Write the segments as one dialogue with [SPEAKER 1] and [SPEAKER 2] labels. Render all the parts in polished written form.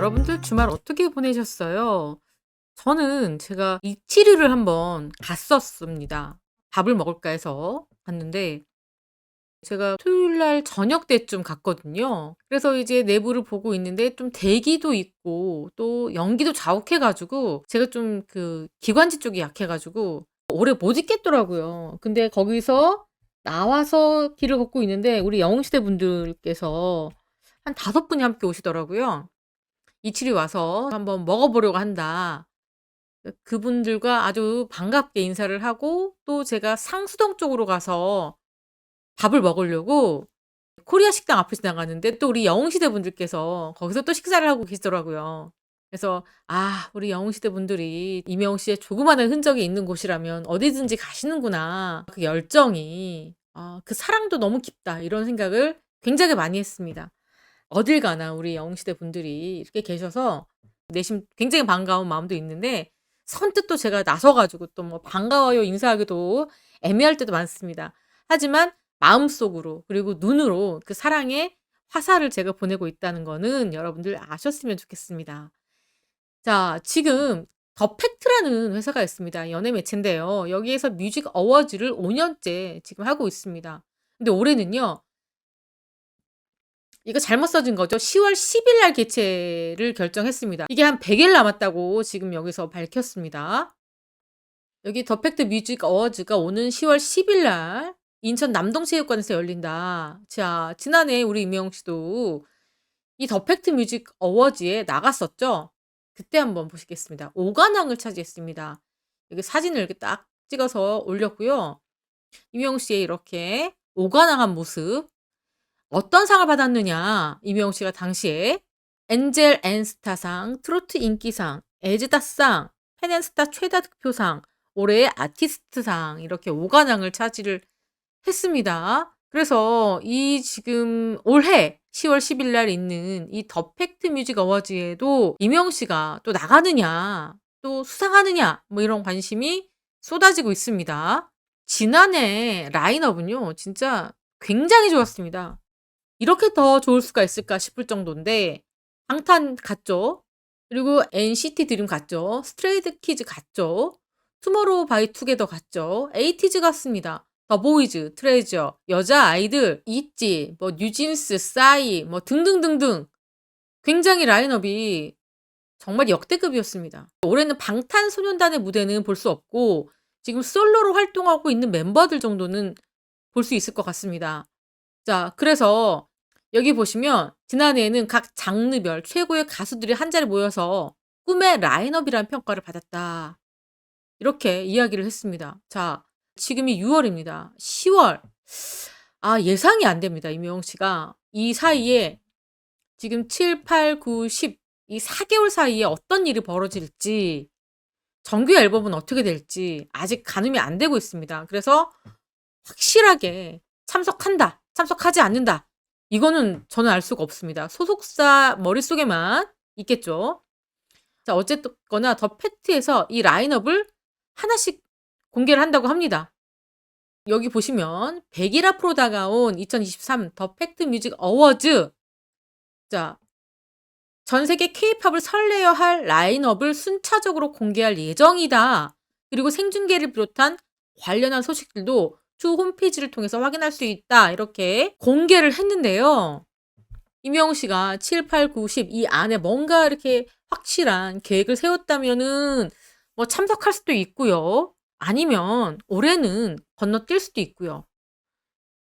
[SPEAKER 1] 여러분들 주말 어떻게 보내셨어요? 저는 제가 이치류를 한번 갔었습니다. 밥을 먹을까 해서 갔는데 제가 토요일 날 저녁 때쯤 갔거든요. 그래서 이제 내부를 보고 있는데 좀 대기도 있고 또 연기도 자욱해 가지고 제가 좀 그 기관지 쪽이 약해 가지고 오래 못 있겠더라고요. 근데 거기서 나와서 길을 걷고 있는데 우리 영웅시대 분들께서 한 5 분이 함께 오시더라고요. "이치리 와서 한번 먹어 보려고 한다." 그분들과 아주 반갑게 인사를 하고 또 제가 상수동 쪽으로 가서 밥을 먹으려고 코리아 식당 앞을 지나갔는데 또 우리 영웅시대 분들께서 거기서 또 식사를 하고 계시더라고요. 그래서 '아 우리 영웅시대 분들이 이명웅 씨의 조그마한 흔적이 있는 곳이라면 어디든지 가시는구나. 그 열정이. 그 사랑도 너무 깊다.' 이런 생각을 굉장히 많이 했습니다. 어딜 가나 우리 영웅시대 분들이 이렇게 계셔서 내심 굉장히 반가운 마음도 있는데 선뜻 또 제가 나서 가지고 또 뭐 반가워요 인사하기도 애매할 때도 많습니다. 하지만 마음속으로 그리고 눈으로 그 사랑의 화살을 제가 보내고 있다는 거는 여러분들 아셨으면 좋겠습니다. 자 지금 더 팩트라는 회사가 있습니다. 연예 매체인데요. 여기에서 뮤직 어워즈를 5 년째 지금 하고 있습니다. 근데 올해는요. 이거 잘못 써진 거죠. 10월 10일 날 개최를 결정했습니다. 이게 한 100일 남았다고 지금 여기서 밝혔습니다. 여기 더 팩트 뮤직 어워즈가 오는 10월 10일 날 인천 남동체육관에서 열린다. 자, 지난해 우리 임영웅 씨도 이 더 팩트 뮤직 어워즈에 나갔었죠. 그때 한번 보시겠습니다. 5 관왕을 차지했습니다. 여기 사진을 이렇게 딱 찍어서 올렸고요. 임영웅 씨의 이렇게 5 관왕한 모습 어떤 상을 받았느냐 이명웅 씨가 당시에 엔젤 앤 스타상, 트로트 인기상, 에즈다상, 펜앤스타 최다 득표상, 올해의 아티스트상 이렇게 5 관왕을 차지를 했습니다. 그래서 이 지금 올해 10월 10일 날 있는 이 더 팩트 뮤직 어워즈에도 이명웅 씨가 또 나가느냐, 또 수상하느냐 뭐 이런 관심이 쏟아지고 있습니다. 지난해 라인업은요. 진짜 굉장히 좋았습니다. 이렇게 더 좋을 수가 있을까 싶을 정도인데 방탄 갔죠. 그리고 NCT 드림 갔죠. 스트레이트 키즈 갔죠. 투모로우 바이 투게더 갔죠. 에이티즈 갔습니다. 더 보이즈, 트레저, 여자 아이들, 있지, 뭐 뉴진스, 싸이 뭐 등등등등 굉장히 라인업이 정말 역대급이었습니다. 올해는 방탄소년단의 무대는 볼 수 없고 지금 솔로로 활동하고 있는 멤버들 정도는 볼 수 있을 것 같습니다. 자 그래서 여기 보시면 지난해에는 각 장르별 최고의 가수들이 한자리에 모여서 꿈의 라인업이라는 평가를 받았다. 이렇게 이야기를 했습니다. 자 지금이 6 월입니다. 10 월. 예상이 안 됩니다. 임영웅 씨가 이 사이에 지금 7, 8, 9, 10 이 4 개월 사이에 어떤 일이 벌어질지 정규 앨범은 어떻게 될지 아직 가늠이 안 되고 있습니다. 그래서 확실하게 참석한다, 참석하지 않는다. 이거는 저는 알 수가 없습니다. 소속사 머릿속에만 있겠죠. 자 어쨌거나 더 팩트에서 이 라인업을 하나씩 공개를 한다고 합니다. 여기 보시면 100일 앞으로 다가온 2023 더 팩트 뮤직 어워즈. 자 전 세계 케이팝을 설레어 할 라인업을 순차적으로 공개할 예정이다. 그리고 생중계를 비롯한 관련한 소식들도 추후 홈페이지를 통해서 확인할 수 있다. 이렇게 공개를 했는데요. 임영웅 씨가 7, 8, 9, 10 이 안에 뭔가 이렇게 확실한 계획을 세웠다면은 뭐 참석할 수도 있고요. 아니면 올해는 건너뛸 수도 있고요.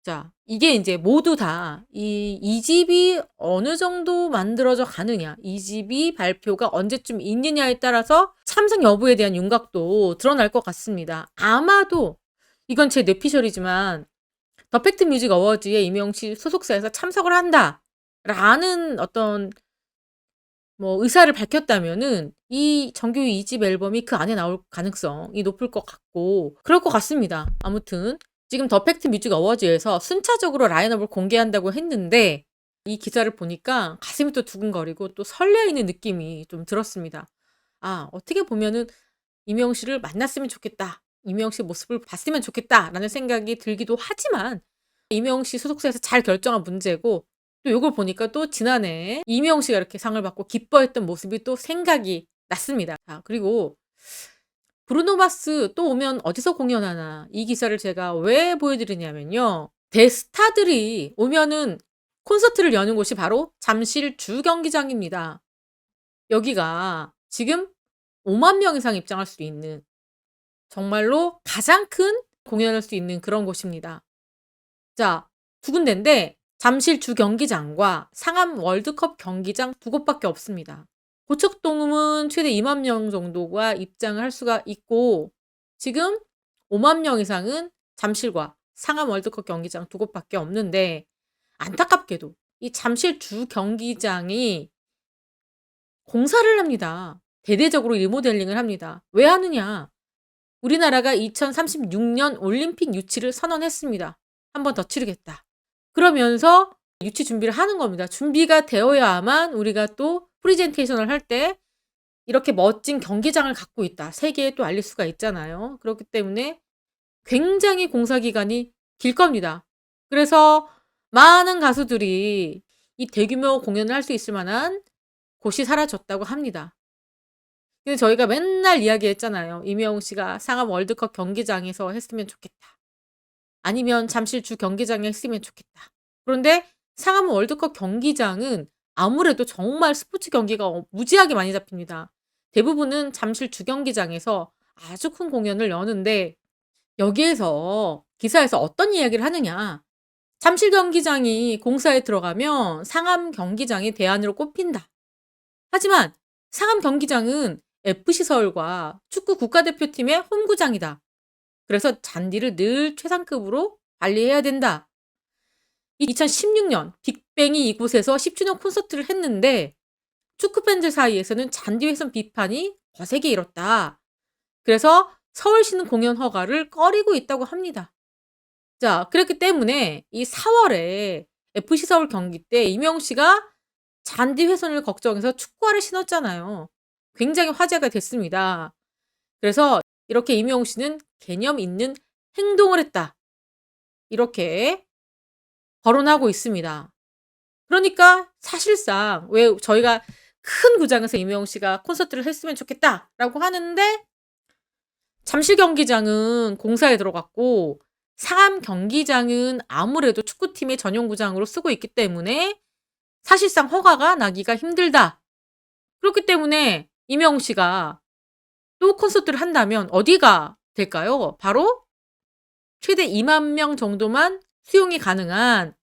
[SPEAKER 1] 자 이게 인제 모두 다 이 집이 어느 정도 만들어져 가느냐, 이 집이 발표가 언제쯤 있느냐에 따라서 참석 여부에 대한 윤곽도 드러날 것 같습니다. 아마도 이건 제 뇌피셜이지만 더 팩트 뮤직 어워즈에 임영웅 씨 소속사에서 "참석을 한다."라는 어떤 뭐 의사를 밝혔다면은 이 정규 2집 앨범이 그 안에 나올 가능성이 높을 것 같고 그럴 것 같습니다. 아무튼 지금 더 팩트 뮤직 어워즈에서 순차적으로 라인업을 공개한다고 했는데 이 기사를 보니까 가슴이 또 두근거리고 또 설레 있는 느낌이 좀 들었습니다. 어떻게 보면은 '이명웅 씨를 만났으면 좋겠다. 이명웅 씨의 모습을 봤으면 좋겠다.'라는 생각이 들기도 하지만 이명웅 씨 소속사에서 잘 결정한 문제고 또 요걸 보니까 또 지난해 이명웅 씨가 이렇게 상을 받고 기뻐했던 모습이 또 생각이 났습니다. 그리고 브루노 마스 또 오면 어디서 공연하나, 이 기사를 제가 왜 보여드리냐면요. 대스타들이 오면은 콘서트를 여는 곳이 바로 잠실 주경기장입니다. 여기가 지금 5만 명 이상 입장할 수 있는 정말로 가장 큰 공연할 수 있는 그런 곳입니다. 자, 두 군데인데 잠실 주경기장과 상암 월드컵 경기장 두 곳밖에 없습니다. 고척돔은 최대 2만 명 정도가 입장을 할 수가 있고, 지금 5만 명 이상은 잠실과 상암 월드컵 경기장 두 곳밖에 없는데, 안타깝게도 이 잠실 주경기장이 공사를 합니다. 대대적으로 리모델링을 합니다. 왜 하느냐? 우리나라가 2036년 올림픽 유치를 선언했습니다. 한 번 더 치르겠다. 그러면서 유치 준비를 하는 겁니다. 준비가 되어야만 우리가 또 프리젠테이션을 할 때 이렇게 멋진 경기장을 갖고 있다, 세계에 또 알릴 수가 있잖아요. 그렇기 때문에 굉장히 공사 기간이 길 겁니다. 그래서 많은 가수들이 이 대규모 공연을 할 수 있을 만한 곳이 사라졌다고 합니다. 근데 저희가 맨날 이야기했잖아요. 이명웅 씨가 상암 월드컵 경기장에서 했으면 좋겠다. 아니면 잠실 주 경기장에 했으면 좋겠다. 그런데 상암 월드컵 경기장은 아무래도 정말 스포츠 경기가 무지하게 많이 잡힙니다. 대부분은 잠실 주경기장에서 아주 큰 공연을 여는데, 여기에서 기사에서 어떤 이야기를 하느냐. 잠실 경기장이 공사에 들어가면 상암 경기장이 대안으로 꼽힌다. 하지만 상암 경기장은 FC 서울과 축구 국가대표팀의 홈구장이다. 그래서 잔디를 늘 최상급으로 관리해야 된다. 2016년 빅뱅이 이곳에서 10주년 콘서트를 했는데 축구 팬들 사이에서는 잔디 훼손 비판이 거세게 일었다. 그래서 서울시는 공연 허가를 꺼리고 있다고 합니다. 자, 그렇기 때문에 이 4월에 FC 서울 경기 때 이명웅 씨가 잔디 훼손을 걱정해서 축구화를 신었잖아요. 굉장히 화제가 됐습니다. 그래서 이렇게 이명웅 씨는 개념 있는 행동을 했다, 이렇게 거론하고 있습니다. 그러니까 사실상 왜 저희가 큰 구장에서 이명웅 씨가 콘서트를 했으면 좋겠다라고 하는데, 잠실 경기장은 공사에 들어갔고 상암 경기장은 아무래도 축구팀의 전용 구장으로 쓰고 있기 때문에 사실상 허가가 나기가 힘들다. 그렇기 때문에 이명웅 씨가 또 콘서트를 한다면 어디가 될까요? 바로 최대 2만 명 정도만 수용이 가능한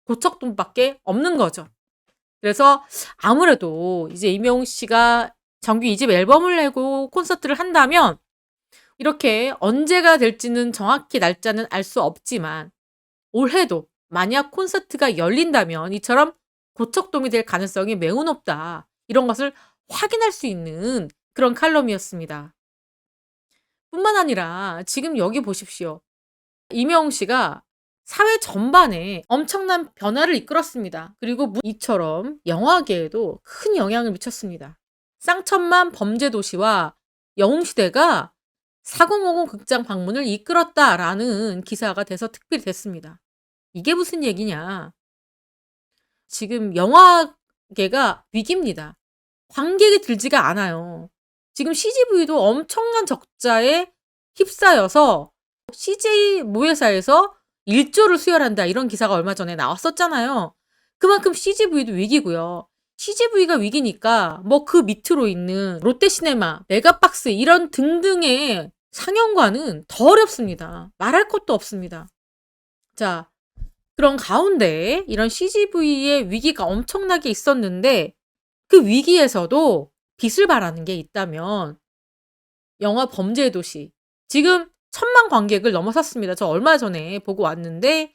[SPEAKER 1] 고척돔밖에 없는 거죠. 그래서 아무래도 이제 이명웅 씨가 정규 2집 앨범을 내고 콘서트를 한다면, 이렇게 언제가 될지는 정확히 날짜는 알 수 없지만 올해도 만약 콘서트가 열린다면 이처럼 고척돔이 될 가능성이 매우 높다, 이런 것을 확인할 수 있는 그런 칼럼이었습니다. 뿐만 아니라 지금 여기 보십시오. 이명웅 씨가 사회 전반에 엄청난 변화를 이끌었습니다. 그리고 이처럼 영화계에도 큰 영향을 미쳤습니다. 쌍천만 범죄도시와 영웅시대가 4050 극장 방문을 이끌었다라는 기사가 돼서 특필이 됐습니다. 이게 무슨 얘기냐. 지금 영화계가 위기입니다. 관객이 들지가 않아요. 지금 CGV도 엄청난 적자에 휩싸여서 CJ 모회사에서 1조를 수혈한다, 이런 기사가 얼마 전에 나왔었잖아요. 그만큼 CGV도 위기고요. CGV가 위기니까 뭐 그 밑으로 있는 롯데시네마, 메가박스 이런 등등의 상영관은 더 어렵습니다. 말할 것도 없습니다. 자, 그런 가운데 이런 CGV의 위기가 엄청나게 있었는데, 그 위기에서도 빛을 발하는 게 있다면 영화 범죄의 도시, 지금 1,000만 관객을 넘어섰습니다. 저 얼마 전에 보고 왔는데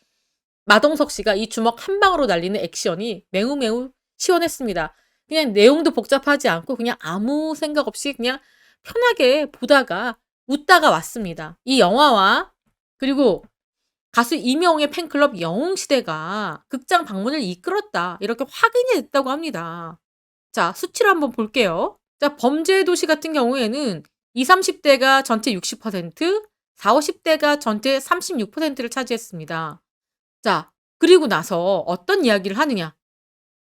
[SPEAKER 1] 마동석 씨가 이 주먹 한 방으로 날리는 액션이 매우 매우 시원했습니다. 그냥 내용도 복잡하지 않고 그냥 아무 생각 없이 그냥 편하게 보다가 웃다가 왔습니다. 이 영화와 그리고 가수 이명웅의 팬클럽 영웅시대가 극장 방문을 이끌었다, 이렇게 확인이 됐다고 합니다. 자, 수치를 한번 볼게요. 자, 범죄의 도시 같은 경우에는 20, 30대가 전체 60%, 40, 50대가 전체 36%를 차지했습니다. 자, 그리고 나서 어떤 이야기를 하느냐.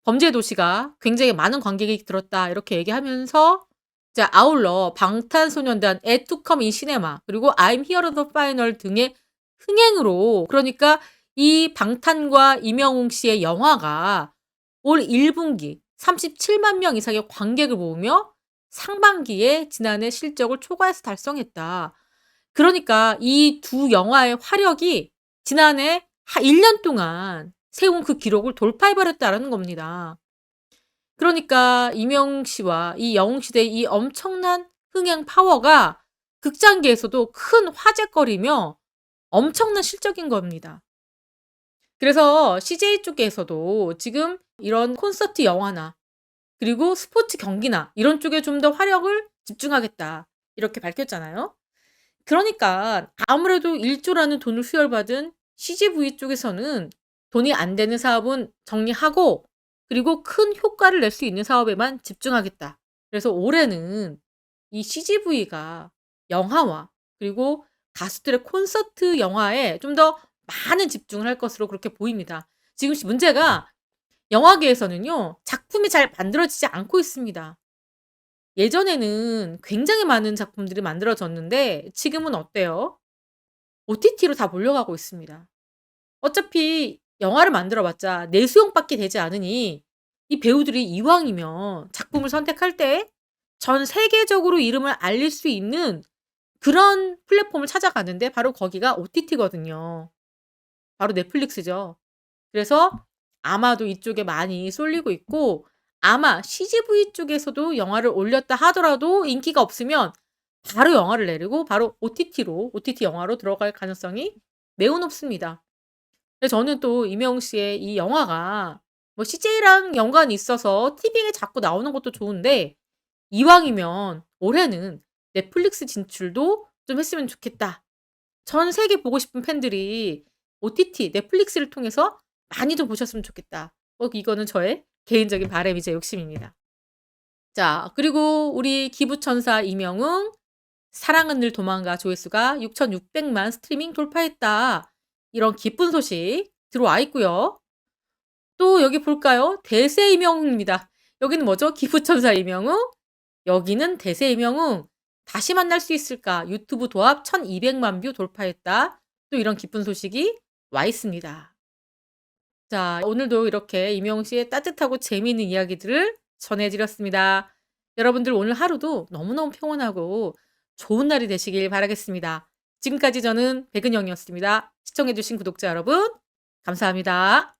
[SPEAKER 1] 범죄의 도시가 굉장히 많은 관객이 들었다. 이렇게 얘기하면서 자, 아울러 방탄소년단 Yet to Come in Cinema 그리고 I'm Here the Final 등의 흥행으로 그러니까 이 방탄과 임영웅 씨의 영화가 올 1분기 37만 명 이상의 관객을 모으며 상반기에 지난해 실적을 초과해서 달성했다. 그러니까 이 두 영화의 화력이 지난해 1년 동안 세운 그 기록을 돌파해 버렸다라는 겁니다. 그러니까 임영웅 씨와 이 영웅 시대의 이 엄청난 흥행 파워가 극장계에서도 큰 화제거리며 엄청난 실적인 겁니다. 그래서 CJ 쪽에서도 지금 이런 콘서트 영화나 그리고 스포츠 경기나 이런 쪽에 좀 더 화력을 집중하겠다. 이렇게 밝혔잖아요. 그러니까 아무래도 1조라는 돈을 수혈받은 CGV 쪽에서는 돈이 안 되는 사업은 정리하고 그리고 큰 효과를 낼 수 있는 사업에만 집중하겠다. 그래서 올해는 이 CGV가 영화와 그리고 가수들의 콘서트 영화에 좀 더 많은 집중을 할 것으로 그렇게 보입니다. 지금 문제가 영화계에서는요. 작품이 잘 만들어지지 않고 있습니다. 예전에는 굉장히 많은 작품들이 만들어졌는데 지금은 어때요? OTT로 다 몰려가고 있습니다. 어차피 영화를 만들어 봤자 내수용밖에 되지 않으니 이 배우들이 이왕이면 작품을 선택할 때 전 세계적으로 이름을 알릴 수 있는 그런 플랫폼을 찾아가는데 바로 거기가 OTT거든요. 바로 넷플릭스죠. 그래서 아마도 이쪽에 많이 쏠리고 있고 아마 CGV 쪽에서도 영화를 올렸다 하더라도 인기가 없으면 바로 영화를 내리고 바로 OTT 영화로 들어갈 가능성이 매우 높습니다. 근데 저는 또 임영웅 씨의 이 영화가 뭐 CJ랑 연관이 있어서 TV에 자꾸 나오는 것도 좋은데 이왕이면 올해는 넷플릭스 진출도 좀 했으면 좋겠다. 전 세계 보고 싶은 팬들이 OTT 넷플릭스를 통해서 많이 좀 보셨으면 좋겠다. 이거는 저의 개인적인 바람이자 욕심입니다. 자, 그리고 우리 기부천사 임영웅 사랑은 늘 도망가 조회수가 6,600만 스트리밍 돌파했다. 이런 기쁜 소식 들어와 있고요. 또 여기 볼까요? 대세 임영웅입니다. 여기는 뭐죠? 기부천사 임영웅. 여기는 대세 임영웅. 다시 만날 수 있을까? 유튜브 도합 1,200만 뷰 돌파했다. 또 이런 기쁜 소식이 와 있습니다. 자, 오늘도 이렇게 임영웅 씨의 따뜻하고 재미있는 이야기들을 전해드렸습니다. 여러분들 오늘 하루도 너무너무 평온하고 좋은 날이 되시길 바라겠습니다. 지금까지 저는 백은영이었습니다. 시청해주신 구독자 여러분, 감사합니다.